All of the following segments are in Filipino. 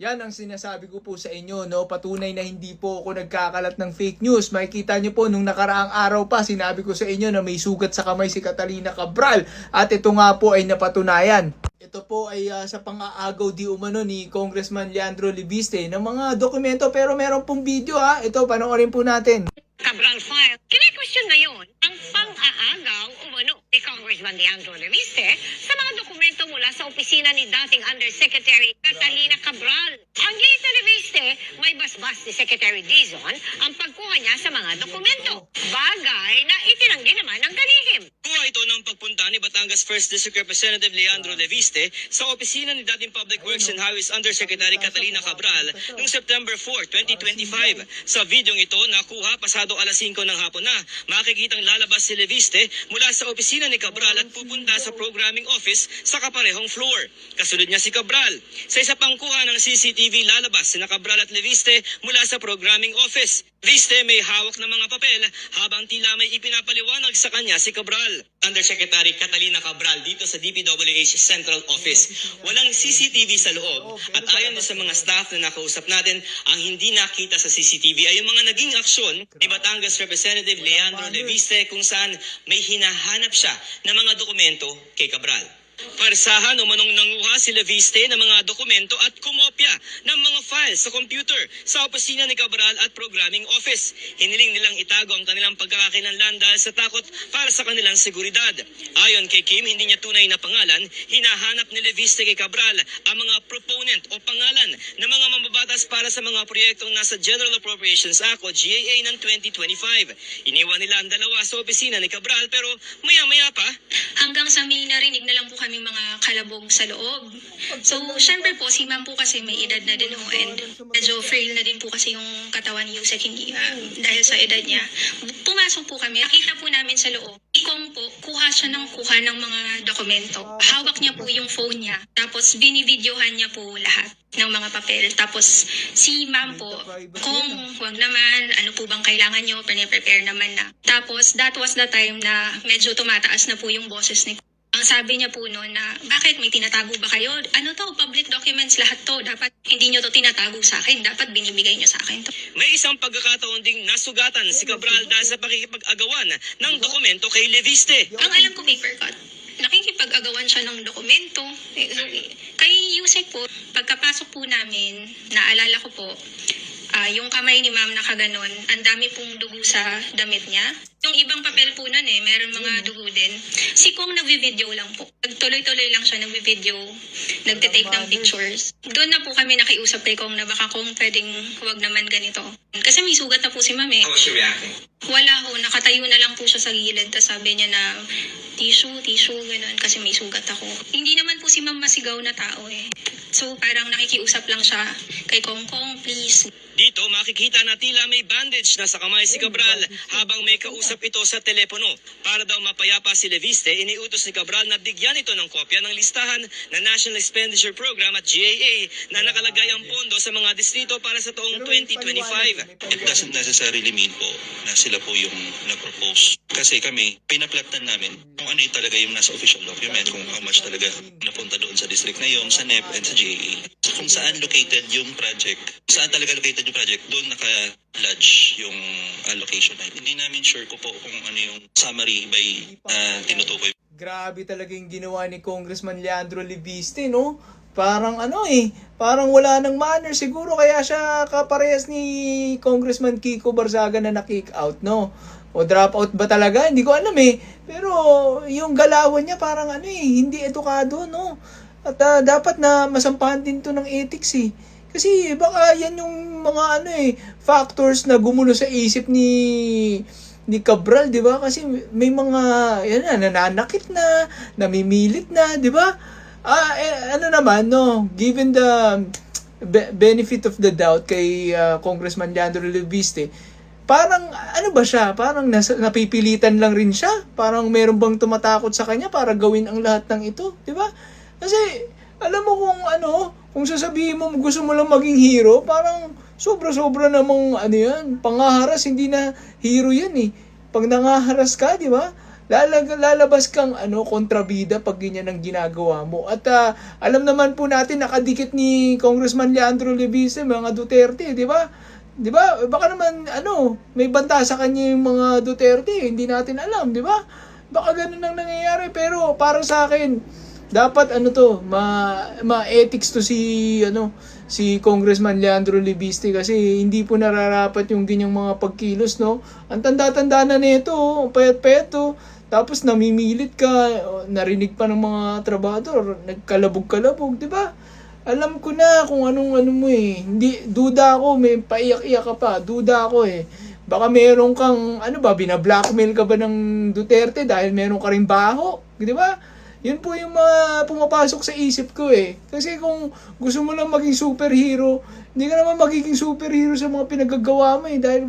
Yan ang sinasabi ko po sa inyo, no? Patunay na hindi po ako nagkakalat ng fake news. Makikita nyo po, nung nakaraang araw pa, sinabi ko sa inyo na may sugat sa kamay si Catalina Cabral. At ito nga po ay napatunayan. Ito po ay sa pang-aagaw di umano ni Congressman Leandro Leviste ng mga dokumento, pero meron pong video ha. Ito, panoorin po natin. Cabral file. Kine-question ngayon ang pang-aagaw umano ni Congressman Leandro Leviste sa mga dokumento mula sa opisina ni dating Undersecretary Catalina Cabral. Ang giit na Leviste, may basbas ni Secretary Dizon ang pagkuha niya sa mga dokumento. Bagay na itinanggi naman ng kalihim. Kuha ito ng pagpunta ni Batangas 1st District Representative Leandro Leviste sa opisina ni dating Public Works and Highways Undersecretary Catalina Cabral noong September 4, 2025. Sa videong ito, nakuha pasado alas 5 ng hapon na, makikitang lalabas si Leviste mula sa opisina ni Cabral at pupunta sa programming office sa kaparehong floor. Kasunod niya si Cabral. Sa isa pang kuha ng CCTV, lalabas sina Cabral at Leviste mula sa programming office. Leviste may hawak ng mga papel habang tila may ipinapaliwanag sa kanya si Cabral. Undersecretary Catalina Cabral dito sa DPWH Central Office. Walang CCTV sa loob at ayon sa mga staff na nakausap natin, ang hindi nakita sa CCTV ay yung mga naging aksyon ni Batangas Representative Leandro Leviste kung saan may hinahanap siya ng mga dokumento kay Cabral. Parsahan umanong nanguha si Leviste ng mga dokumento at kumopya ng mga files sa computer sa opisina ni Cabral at programming office. Hiniling nilang itago ang kanilang pagkakakilanlan dahil sa takot para sa kanilang seguridad. Ayon kay Kim, hindi niya tunay na pangalan, hinahanap ni Leviste kay Cabral ang mga proponent o pangalan ng mga mambabatas para sa mga proyektong nasa General Appropriations Act o GAA ng 2025. Iniwan nila ang dalawa sa opisina ni Cabral pero maya-maya pa, hanggang sa may narinig na lang po kami mga kalabog sa loob. So, syempre po, si ma'am po kasi may edad na din ho and medyo frail na din po kasi yung katawan ni Yusek, hindi dahil sa edad niya. Pumasok po kami, nakita po namin sa loob. Ikong po, kuha siya ng mga dokumento. Hawak niya po yung phone niya. Tapos, binivideohan niya po lahat ng mga papel. Tapos, si ma'am po, kung huwag naman, ano po bang kailangan nyo, prepare naman na. Tapos, that was the time na medyo tumataas na po yung boses ni. Ang sabi niya po noon na, bakit may tinatago ba kayo? Ano to, public documents lahat to. Dapat hindi nyo to tinatago sa akin. Dapat binibigay nyo sa akin to. may isang pagkakataon ding nasugatan si Cabral dahil sa pakikipag-agawan ng dokumento kay Leviste. Ang alam ko, paper cut. Nakikipag-agawan siya ng dokumento. Kay Yusek po, pagkapasok po namin, naalala ko po, yung kamay ni ma'am nakaganon, ang dami pong dugo sa damit niya. Yung ibang papel po nun meron mga dugo din. Si Kong nagvi-video lang po. Tuloy-tuloy lang siya nagvi-video, nagtitake ng pictures. Doon na po kami nakiusap kay Kong na baka Kong pwedeng huwag naman ganito. Kasi may sugat na po si ma'am How was she reacting? Wala ho, nakatayo na lang po siya sa gilid. Tapos sabi niya na, tissue, ganun, kasi may sugat ako. Hindi naman po si ma'am masigaw na tao So parang nakikiusap lang siya kay Kong, please. Dito makikita na tila may bandage na sa kamay si Cabral habang may kausap ito sa telepono. Para daw mapayapa si Leviste, iniutos ni Cabral na bigyan ito ng kopya ng listahan ng National Expenditure Program at GAA na nakalagay ang pondo sa mga distrito para sa taong 2025. It doesn't necessarily mean po na sila po yung nag-propose. Kasi kami, pinaplatnan namin kung ano yung talaga yung nasa official document, kung how much talaga napunta doon sa district na yun, sa NEP and sa GAA. So kung saan located yung project, saan talaga located yung project, doon naka-lodge yung allocation. Hindi namin sure ko po kung ano yung summary by tinutukoy. Grabe talaga yung ginawa ni Congressman Leandro Leviste, no? Parang parang wala ng manner. Siguro kaya siya kaparehas ni Congressman Kiko Barzaga na na-kick out, no? O drop out ba talaga? Hindi ko alam Pero yung galawan niya parang hindi edukado, no? At dapat na masampahan din to ng ethics Kasi baka yan yung mga factors na gumulo sa isip ni Cabral, 'di ba? Kasi may mga nananakit na, namimilit na, 'di ba? Naman, no, given the benefit of the doubt kay Congressman Leandro Leviste, parang ba siya? Parang napipilitan lang rin siya. Parang meron bang tumatakot sa kanya para gawin ang lahat ng ito, 'di ba? Kasi alam mo kung sasabihin mo gusto mo lang maging hero, parang sobra-sobra namang yan, pangaharas, hindi na hero yan Pag nangaharas ka, 'di ba? lalabas kang kontrabida pag ganyan ang ginagawa mo. At alam naman po natin, nakadikit ni Congressman Leandro Leviste mga Duterte, di ba? Di ba? Baka naman may banta sa kanya yung mga Duterte, hindi natin alam, di ba? Baka ganun ang nangyayari, pero parang sa akin, dapat ma-ethics to si Congressman Leandro Leviste, kasi hindi po nararapat yung ganyang mga pagkilos, no? Ang tanda-tanda na nito, payat-payat to. Tapos namimilit ka, narinig pa ng mga trabador, nagkalabog-kalabog, di ba? Alam ko na kung anong mo eh. Hindi, duda ako, may paiyak-iyak ka pa, duda ako eh. Baka meron kang, binablackmail ka ba ng Duterte dahil meron ka rin baho, di ba? Yun po yung mga pumapasok sa isip ko eh. Kasi kung gusto mo lang maging superhero, hindi ka naman magiging superhero sa mga pinagagawa mo eh. Dahil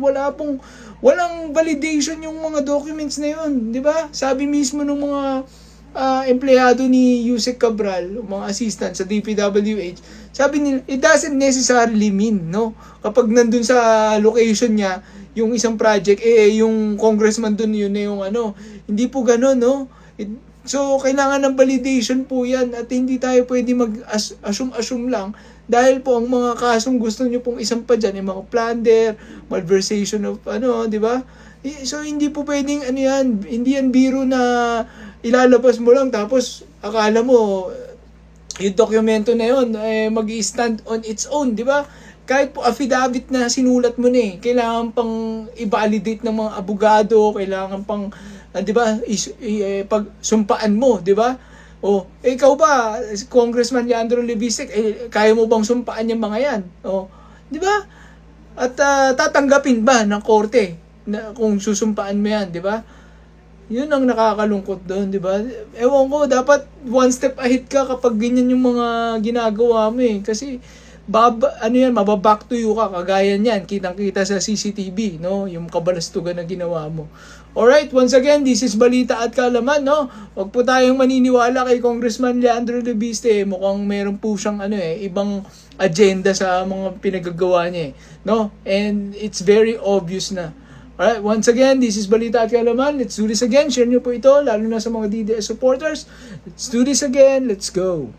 walang validation yung mga documents na yun. Di ba? Sabi mismo ng mga empleyado ni Yusek Cabral, mga assistant sa DPWH, sabi nila, it doesn't necessarily mean, no? Kapag nandun sa location niya, yung isang project, yung congressman dun yun na yung hindi po ganun, no? So, kailangan ng validation po yan at hindi tayo pwede mag-assume lang dahil po ang mga kasong gusto nyo pong isang pa dyan, yung mga plunder, malversation of di ba? So, hindi po pwedeng hindi yan biro na ilalabas mo lang tapos akala mo yung dokumento na yun mag-i-stand on its own, di ba? Kahit po affidavit na sinulat mo na kailangan pang i-validate ng mga abogado, kailangan pang di ba, pag sumpaan mo, di ba? O, ikaw ba, Congressman Leandro Leviste, kaya mo bang sumpaan yung mga yan? O, di ba? At tatanggapin ba ng korte na kung susumpaan mo yan, di ba? Yun ang nakakalungkot doon, di ba? Ewan ko, dapat one step ahead ka kapag ganyan yung mga ginagawa mo eh. Kasi, mababack to you ka, kagaya niyan, kitang-kita sa CCTV, no? Yung kabalastugan na ginawa mo. Alright, once again, this is Balita at Kaalaman, no? Huwag po tayong maniniwala kay Congressman Leandro Leviste. Mukhang meron po siyang ibang agenda sa mga pinagagawa niya, no? And it's very obvious na. Alright, once again, this is Balita at Kaalaman. Let's do this again. Share niyo po ito, lalo na sa mga DDS supporters. Let's do this again. Let's go.